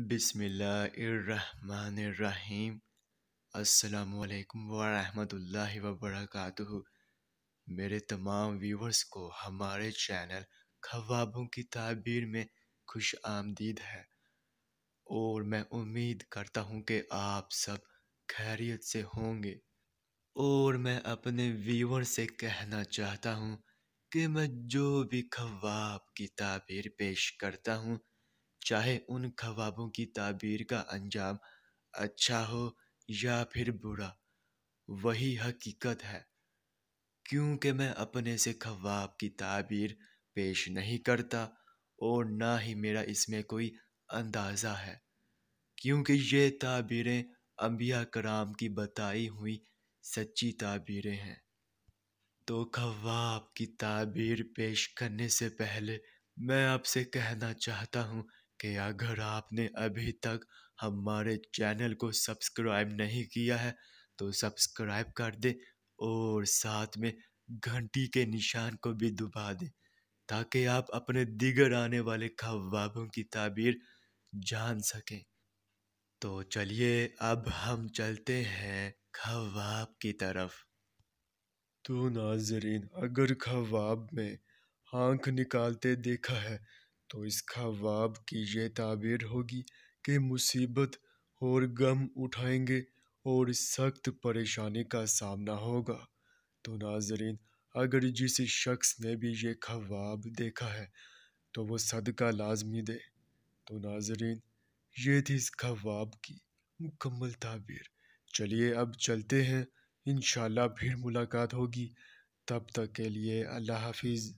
بسم اللہ الرحمن الرحیم۔ السلام علیکم ورحمۃ اللہ وبرکاتہ۔ میرے تمام ویورز کو ہمارے چینل خوابوں کی تعبیر میں خوش آمدید ہے، اور میں امید کرتا ہوں کہ آپ سب خیریت سے ہوں گے۔ اور میں اپنے ویور سے کہنا چاہتا ہوں کہ میں جو بھی خواب کی تعبیر پیش کرتا ہوں، چاہے ان خوابوں کی تعبیر کا انجام اچھا ہو یا پھر برا، وہی حقیقت ہے، کیونکہ میں اپنے سے خواب کی تعبیر پیش نہیں کرتا، اور نہ ہی میرا اس میں کوئی اندازہ ہے، کیونکہ یہ تعبیریں انبیاء کرام کی بتائی ہوئی سچی تعبیریں ہیں۔ تو خواب کی تعبیر پیش کرنے سے پہلے میں آپ سے کہنا چاہتا ہوں کہ اگر آپ نے ابھی تک ہمارے چینل کو سبسکرائب نہیں کیا ہے تو سبسکرائب کر دیں، اور ساتھ میں گھنٹی کے نشان کو بھی دبا دیں، تاکہ آپ اپنے دیگر آنے والے خوابوں کی تعبیر جان سکیں۔ تو چلیے اب ہم چلتے ہیں خواب کی طرف۔ تو ناظرین، اگر خواب میں آنکھ نکالتے دیکھا ہے تو اس خواب کی یہ تعبیر ہوگی کہ مصیبت اور غم اٹھائیں گے اور سخت پریشانی کا سامنا ہوگا۔ تو ناظرین، اگر جس شخص نے بھی یہ خواب دیکھا ہے تو وہ صدقہ لازمی دے۔ تو ناظرین، یہ تھی اس خواب کی مکمل تعبیر۔ چلیے اب چلتے ہیں، انشاءاللہ پھر ملاقات ہوگی، تب تک کے لیے اللہ حافظ۔